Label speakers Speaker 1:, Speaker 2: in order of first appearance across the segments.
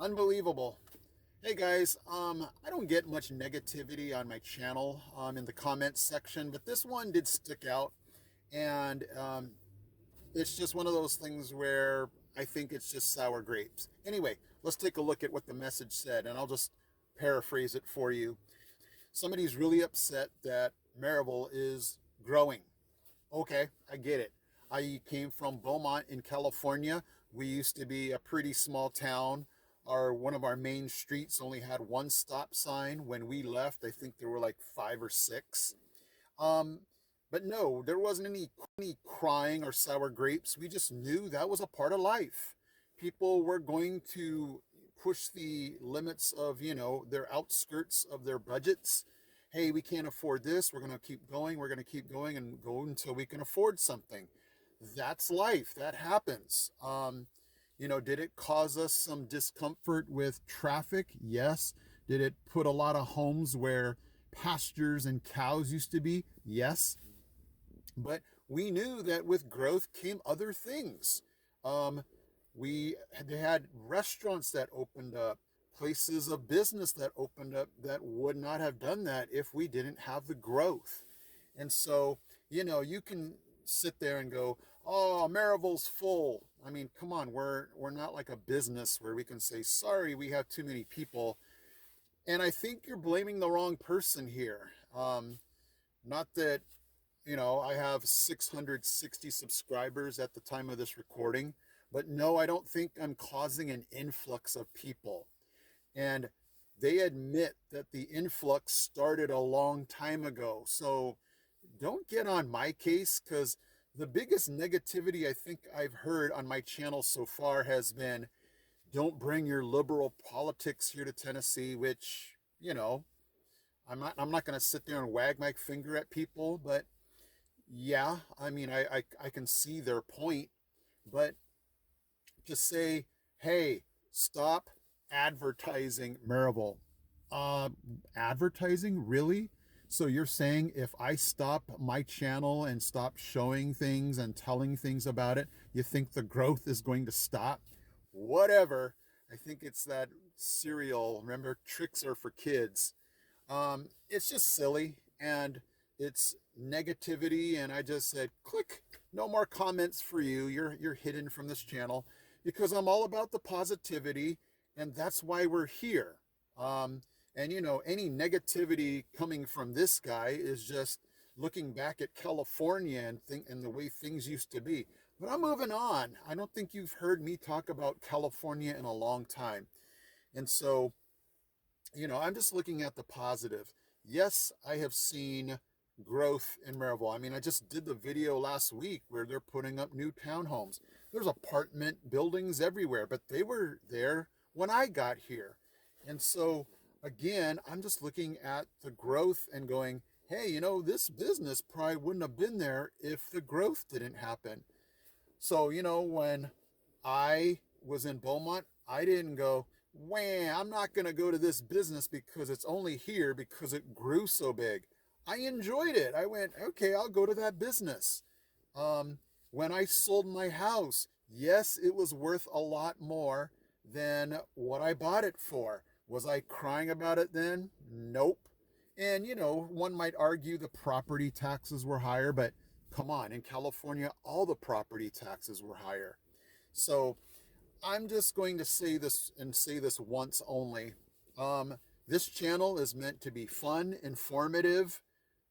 Speaker 1: Unbelievable. Hey guys, I don't get much negativity on my channel in the comments section, but this one did stick out, and it's just one of those things where I think it's just sour grapes. Anyway, let's take a look at what the message said, and I'll just paraphrase it for you. Somebody's really upset that Maryville is growing. Okay, I get it. I came from Beaumont in California. We used to be a pretty small town. One of our main streets only had one stop sign. When we left, I think there were like five or six. Um, but no, there wasn't any crying or sour grapes. We just knew that was a part of life. People were going to push the limits of, their outskirts of their budgets. Hey, we can't afford this. We're going to keep going. We're going to keep going and go until we can afford something. That's life. That happens. Did it cause us some discomfort with traffic? Yes. Did it put a lot of homes where pastures and cows used to be? Yes. But we knew that with growth came other things. Um, they had restaurants that opened up, places of business that opened up that would not have done that if we didn't have the growth. And so, you can sit there and go, "Oh, Maryville's full." I mean, come on, we're not like a business where we can say, "Sorry, we have too many people." And I think you're blaming the wrong person here. Not that I have 660 subscribers at the time of this recording, but no, I don't think I'm causing an influx of people. And they admit that the influx started a long time ago. So don't get on my case, because the biggest negativity I think I've heard on my channel so far has been, don't bring your liberal politics here to Tennessee, which, I'm not going to sit there and wag my finger at people, but yeah, I mean, I can see their point, but to say, hey, stop advertising Maryville. Uh, Advertising? Really? So you're saying if I stop my channel and stop showing things and telling things about it, you think the growth is going to stop? Whatever. I think it's that cereal. Remember, tricks are for kids. It's just silly, and it's negativity. And I just said, click, no more comments for you. You're hidden from this channel, because I'm all about the positivity, and that's why we're here. And any negativity coming from this guy is just looking back at California and the way things used to be. But I'm moving on. I don't think you've heard me talk about California in a long time. And so, I'm just looking at the positive. Yes, I have seen growth in Maryville. I mean, I just did the video last week where they're putting up new townhomes. There's apartment buildings everywhere, but they were there when I got here. And so, again, I'm just looking at the growth and going, hey, this business probably wouldn't have been there if the growth didn't happen. So, when I was in Beaumont, I didn't go, wham, I'm not going to go to this business because it's only here because it grew so big. I enjoyed it. I went, okay, I'll go to that business. When I sold my house, yes, it was worth a lot more than what I bought it for. Was I crying about it then? Nope. And, one might argue the property taxes were higher, but come on, in California, all the property taxes were higher. So I'm just going to say this and say this once only. This channel is meant to be fun, informative,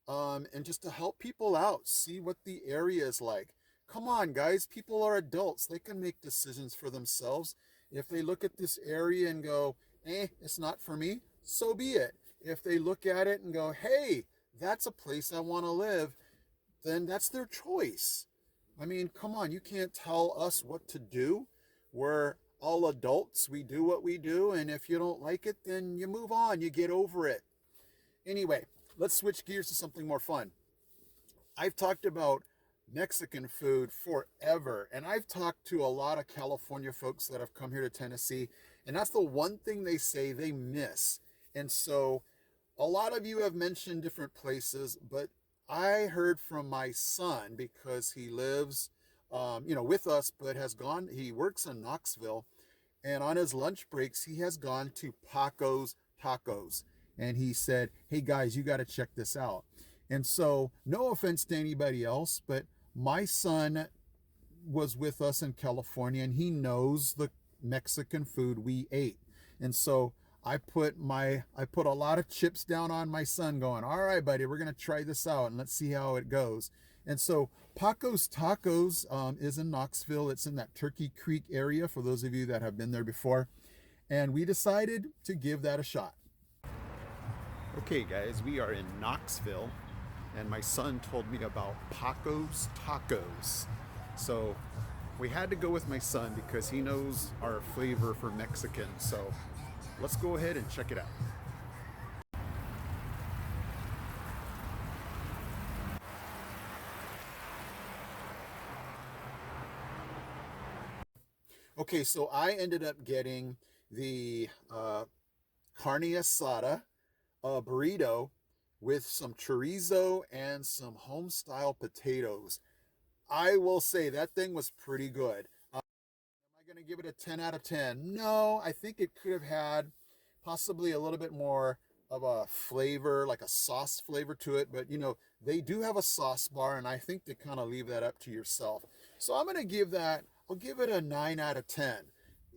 Speaker 1: and just to help people out, see what the area is like. Come on, guys, people are adults. They can make decisions for themselves. If they look at this area and go, it's not for me, so be it. If they look at it and go, hey, that's a place I want to live, then that's their choice. I mean, come on, you can't tell us what to do. We're all adults. We do what we do. And if you don't like it, then you move on. You get over it. Anyway, let's switch gears to something more fun. I've talked about Mexican food forever. And I've talked to a lot of California folks that have come here to Tennessee. And that's the one thing they say they miss. And so a lot of you have mentioned different places, but I heard from my son, because he lives, with us, but he works in Knoxville. And on his lunch breaks, he has gone to Paco's Tacos. And he said, hey guys, you got to check this out. And so, no offense to anybody else, but my son was with us in California and he knows the Mexican food we ate. And so I put a lot of chips down on my son going, all right, buddy, we're going to try this out and let's see how it goes. And so Paco's Tacos is in Knoxville. It's in that Turkey Creek area for those of you that have been there before. And we decided to give that a shot. Okay, guys, we are in Knoxville and my son told me about Paco's Tacos. So we had to go with my son because he knows our flavor for Mexican. So let's go ahead and check it out. Okay, so I ended up getting the carne asada burrito with some chorizo and some home-style potatoes. I will say that thing was pretty good. Am I going to give it a 10 out of 10? No, I think it could have had possibly a little bit more of a flavor, like a sauce flavor to it. But, you know, they do have a sauce bar, and I think they kind of leave that up to yourself. So I'm going to give that, I'll give it a 9 out of 10.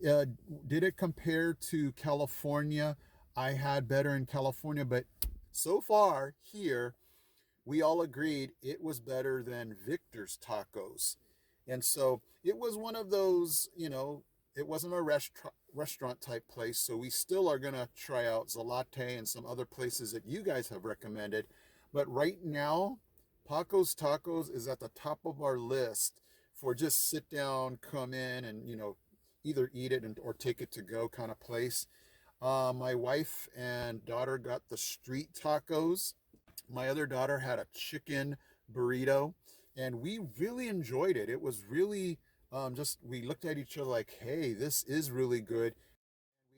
Speaker 1: Did it compare to California? I had better in California, but so far here, we all agreed it was better than Victor's Tacos. And so it was one of those, you know, it wasn't a restaurant type place. So we still are going to try out Zalate and some other places that you guys have recommended. But right now, Paco's Tacos is at the top of our list for just sit down, come in and, you know, either eat it or take it to go kind of place. My wife and daughter got the street tacos. My other daughter had a chicken burrito, and we really enjoyed it. It was really we looked at each other like, hey, this is really good.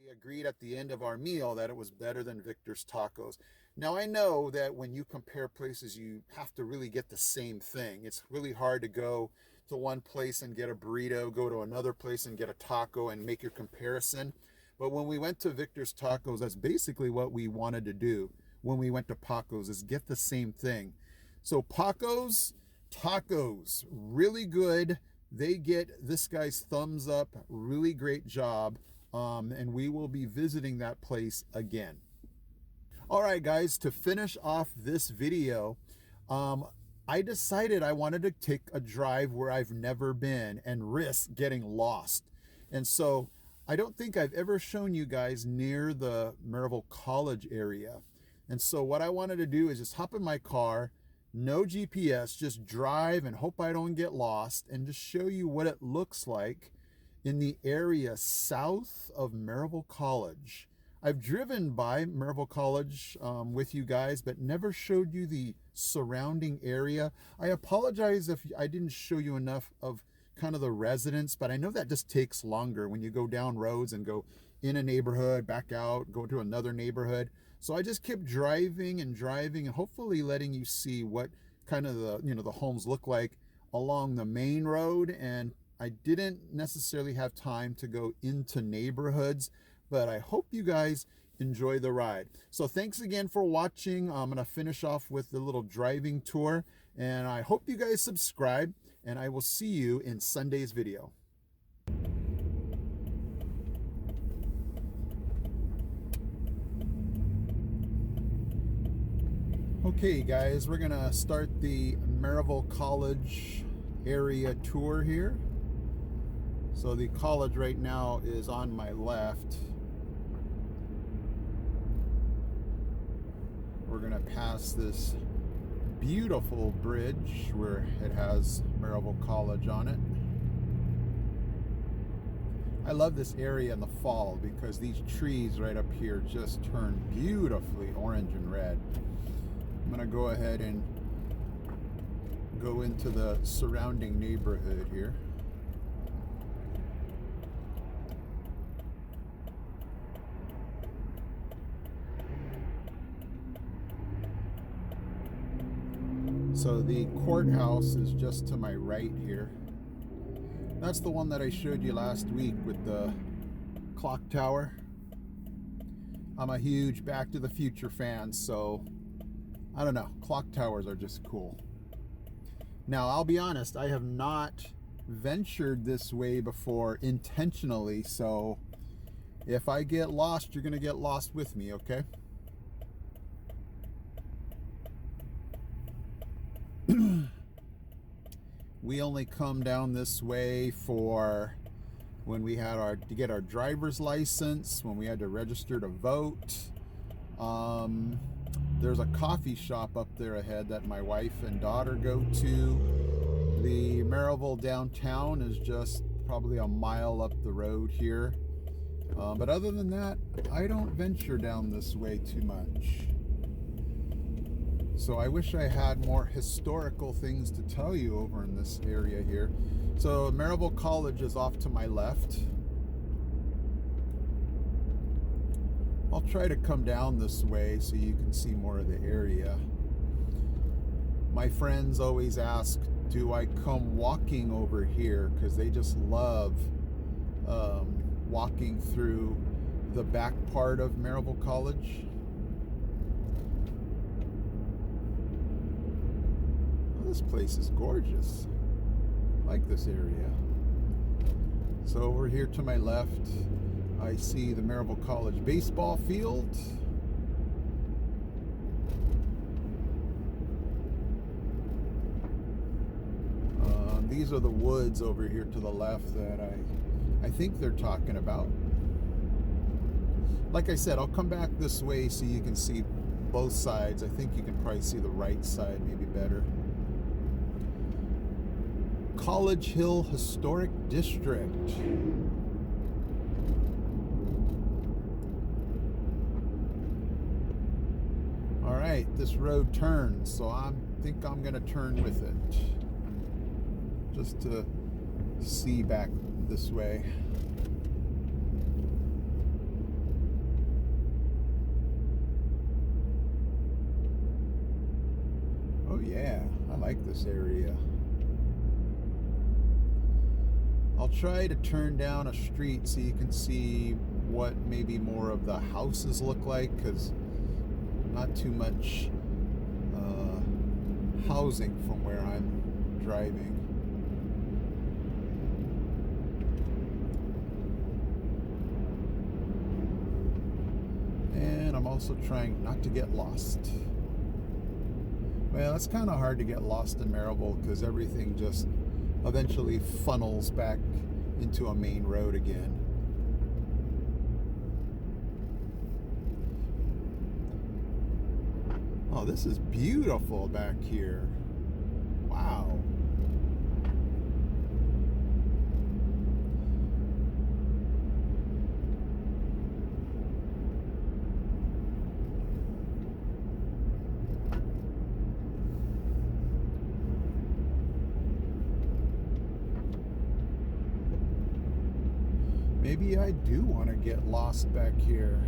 Speaker 1: We agreed at the end of our meal that it was better than Victor's Tacos. Now, I know that when you compare places, you have to really get the same thing. It's really hard to go to one place and get a burrito, go to another place and get a taco and make your comparison. But when we went to Victor's Tacos, that's basically what we wanted to do when we went to Paco's, is get the same thing. So Paco's Tacos, really good. They get this guy's thumbs up, really great job. And we will be visiting that place again. All right, guys, to finish off this video, I decided I wanted to take a drive where I've never been and risk getting lost. And so I don't think I've ever shown you guys near the Maryville College area. And so what I wanted to do is just hop in my car, no GPS, just drive and hope I don't get lost, and just show you what it looks like in the area south of Maryville College. I've driven by Maryville College with you guys, but never showed you the surrounding area. I apologize if I didn't show you enough of kind of the residents, but I know that just takes longer when you go down roads and go in a neighborhood, back out, go to another neighborhood. So I just kept driving and driving and hopefully letting you see what kind of the homes look like along the main road. And I didn't necessarily have time to go into neighborhoods, but I hope you guys enjoy the ride. So thanks again for watching. I'm going to finish off with the little driving tour, and I hope you guys subscribe, and I will see you in Sunday's video. Okay guys, we're gonna start the Maryville College area tour here. So the college right now is on my left. We're gonna pass this beautiful bridge where it has Maryville College on it. I love this area in the fall because these trees right up here just turn beautifully orange and red. I'm gonna go ahead and go into the surrounding neighborhood here. So the courthouse is just to my right here. That's the one that I showed you last week with the clock tower. I'm a huge Back to the Future fan, so I don't know. Clock towers are just cool. Now, I'll be honest, I have not ventured this way before intentionally, so if I get lost, you're going to get lost with me, okay? We only come down this way for when we had to get our driver's license, when we had to register to vote. There's a coffee shop up there ahead that my wife and daughter go to. The Maryville downtown is just probably a mile up the road here. But other than that, I don't venture down this way too much. So I wish I had more historical things to tell you over in this area here. So Maryville College is off to my left. I'll try to come down this way so you can see more of the area. My friends always ask, do I come walking over here? Because they just love walking through the back part of Maryville College. Well, this place is gorgeous. I like this area. So over here to my left, I see the Maryville College baseball field. These are the woods over here to the left that I think they're talking about. Like I said, I'll come back this way so you can see both sides. I think you can probably see the right side maybe better. College Hill Historic District. All right, this road turns, so I think I'm gonna turn with it just to see back this way. Oh yeah, I like this area. I'll try to turn down a street so you can see what maybe more of the houses look like, because not too much housing from where I'm driving. And I'm also trying not to get lost. Well, it's kind of hard to get lost in Maryville because everything just eventually funnels back into a main road again. Oh, this is beautiful back here. Wow. Maybe I do want to get lost back here.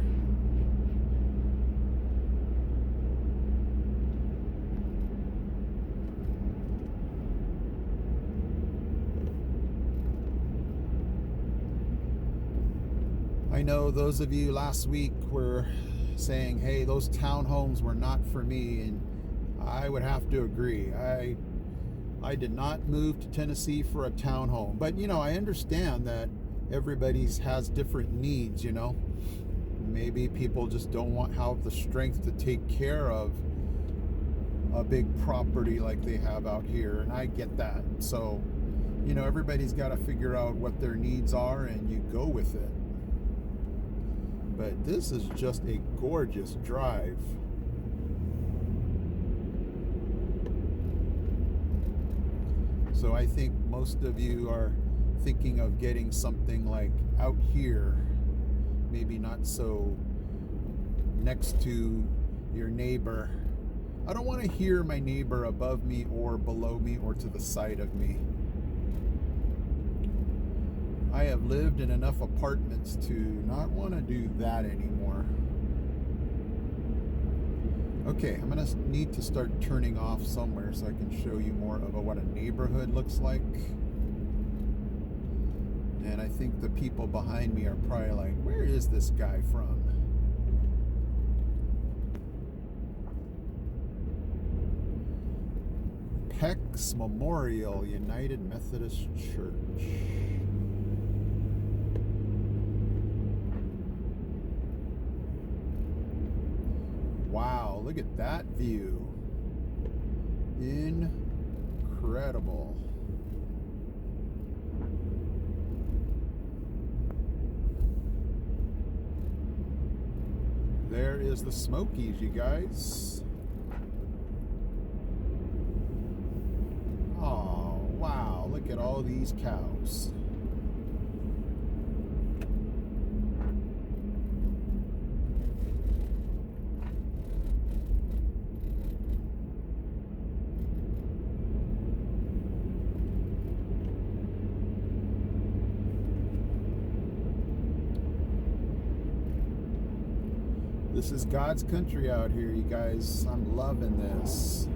Speaker 1: I know those of you last week were saying, hey, those townhomes were not for me, and I would have to agree. I did not move to Tennessee for a townhome, but you know, I understand that everybody's has different needs, you know. Maybe people just don't have the strength to take care of a big property like they have out here, and I get that. So, you know, everybody's got to figure out what their needs are and you go with it. But this is just a gorgeous drive. So I think most of you are thinking of getting something like out here, maybe not so next to your neighbor. I don't want to hear my neighbor above me or below me or to the side of me. I have lived in enough apartments to not want to do that anymore. Okay, I'm going to need to start turning off somewhere so I can show you more of what a neighborhood looks like. And I think the people behind me are probably like, where is this guy from? Peck's Memorial United Methodist Church. Wow, look at that view. Incredible. There is the Smokies, you guys. Oh, wow, look at all these cows. This is God's country out here, you guys. I'm loving this.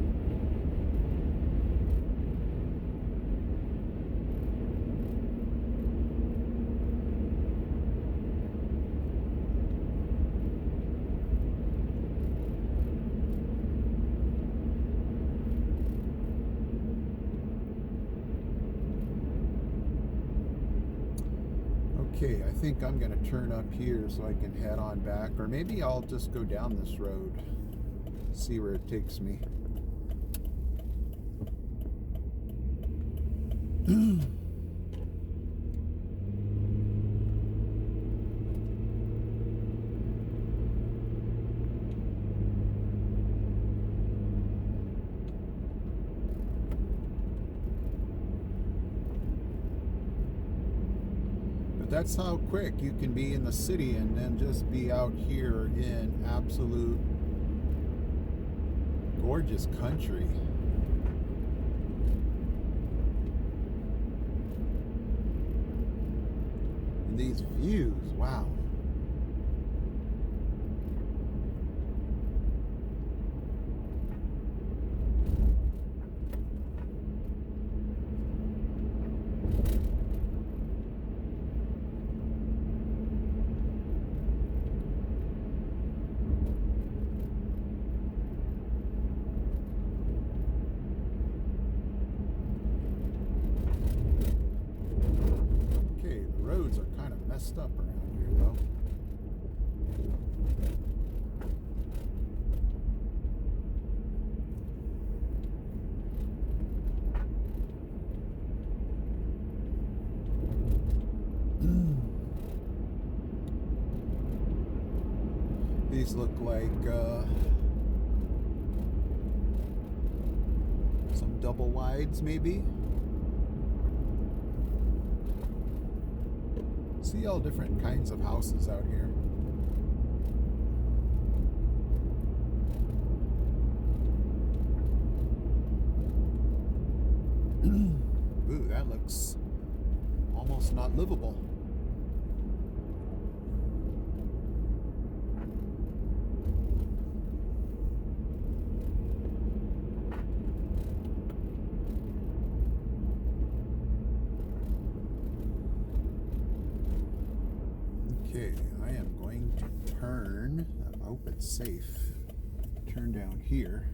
Speaker 1: Okay, I think I'm going to turn up here so I can head on back, or maybe I'll just go down this road, see where it takes me. That's how quick you can be in the city and then just be out here in absolute gorgeous country. And these views, wow. Up around here though. These look like some double wides maybe. See all different kinds of houses out here. Ooh, that looks almost not livable. Okay, I am going to turn, I hope it's safe, turn down here.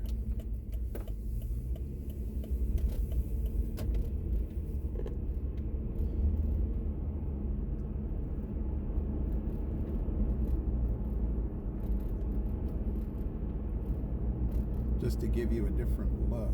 Speaker 1: Just to give you a different look.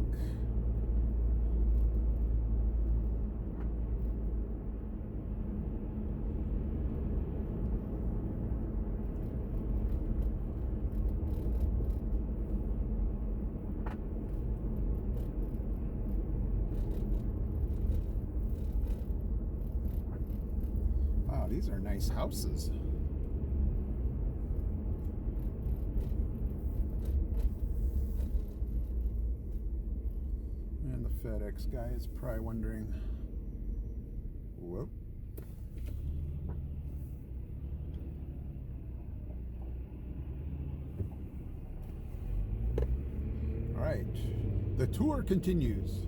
Speaker 1: These are nice houses. And the FedEx guy is probably wondering, whoop. All right, the tour continues.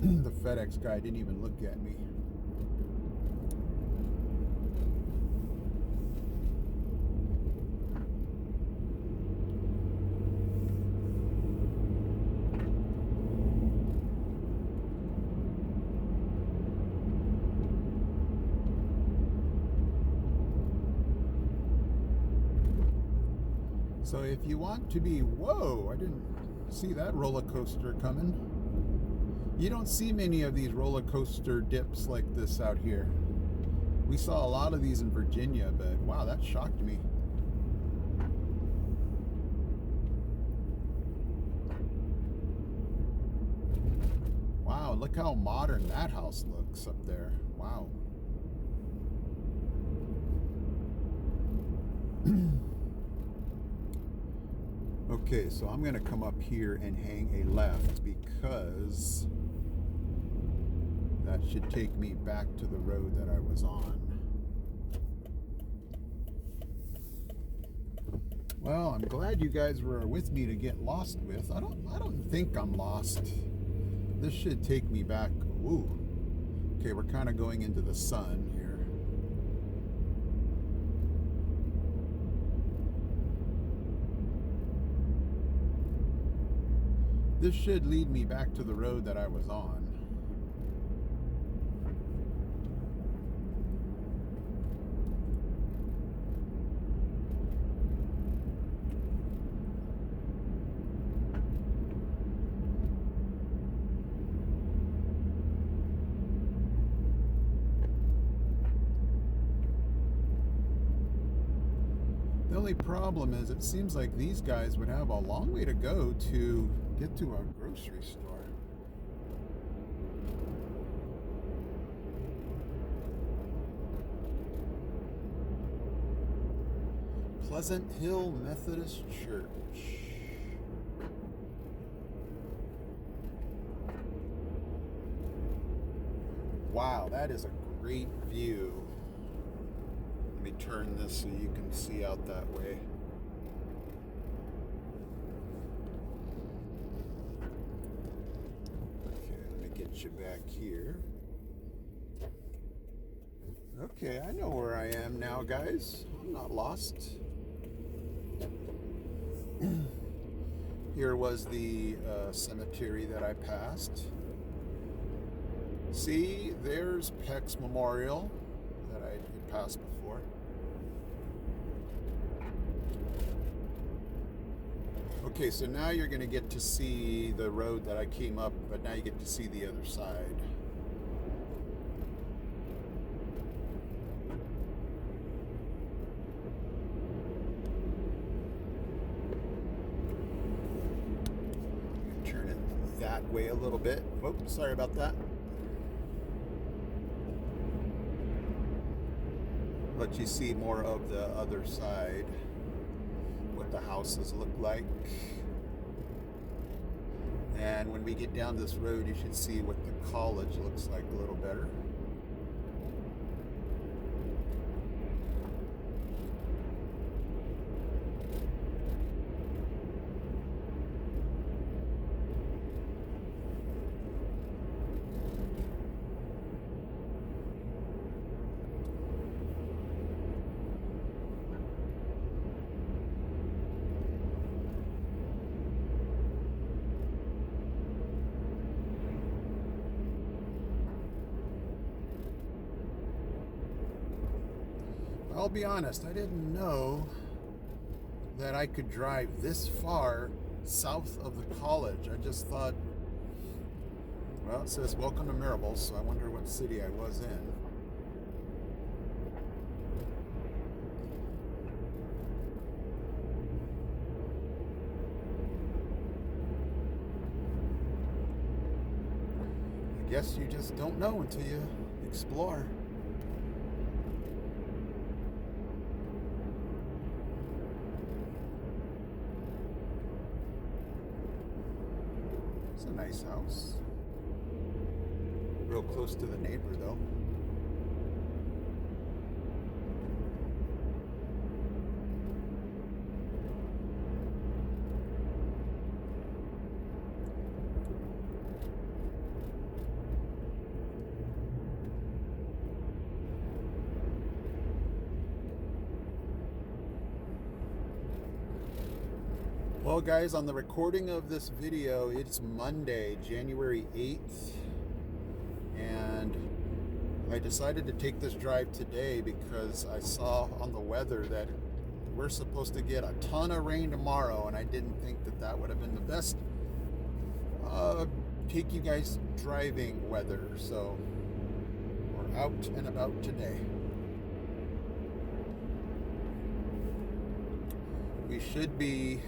Speaker 1: The FedEx guy didn't even look at me. So if you want to be, whoa, I didn't see that roller coaster coming. You don't see many of these roller coaster dips like this out here. We saw a lot of these in Virginia, but wow, that shocked me. Wow, look how modern that house looks up there. Wow. Okay, so I'm gonna come up here and hang a left because that should take me back to the road that I was on. Well, I'm glad you guys were with me to get lost with. I don't think I'm lost. This should take me back. Ooh. Okay, we're kind of going into the sun here. This should lead me back to the road that I was on. The only problem is it seems like these guys would have a long way to go to get to a grocery store. Pleasant Hill Methodist Church. Wow, that is a great view. Let me turn this so you can see out that way. Okay, let me get you back here. Okay, I know where I am now, guys. I'm not lost. Here was the cemetery that I passed. See, there's Peck's Memorial that I had passed before. Okay, so now you're going to get to see the road that I came up, but now you get to see the other side. Turn it that way a little bit. Oh, sorry about that. Let you see more of the other side, what the houses look like. And when we get down this road, you should see what the college looks like a little better. I'll be honest, I didn't know that I could drive this far south of the college. I just thought, well, it says welcome to Maryville, so I wonder what city I was in. I guess you just don't know until you explore. It's a nice house. Real close to the neighbor, though. Well, guys, on the recording of this video, it's Monday, January 8th, and I decided to take this drive today because I saw on the weather that we're supposed to get a ton of rain tomorrow, and I didn't think that that would have been the best take you guys driving weather. So we're out and about today. We should be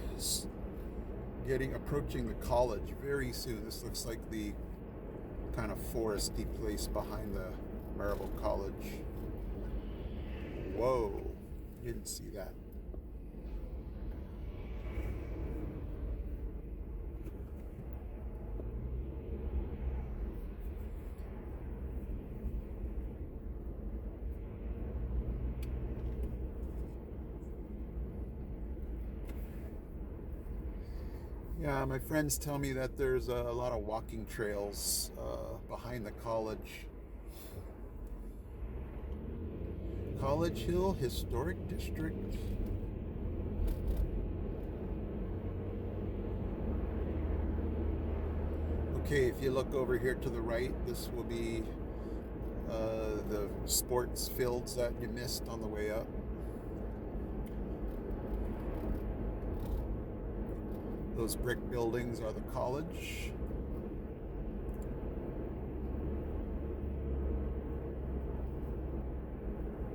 Speaker 1: approaching the college very soon. This looks like the kind of foresty place behind the Maryville College. Whoa, didn't see that. Yeah, my friends tell me that there's a lot of walking trails behind the college. College Hill Historic District. Okay, if you look over here to the right, this will be the sports fields that you missed on the way up. Those brick buildings are the college.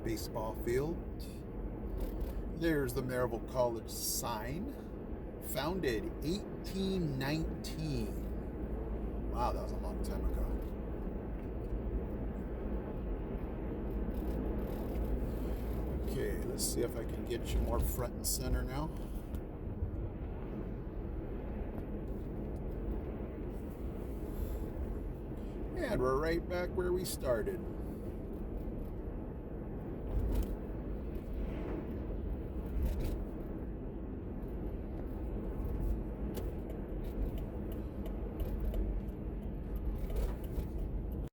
Speaker 1: Baseball field. There's the Maryville College sign. Founded 1819. Wow, that was a long time ago. Okay, let's see if I can get you more front and center now. And we're right back where we started.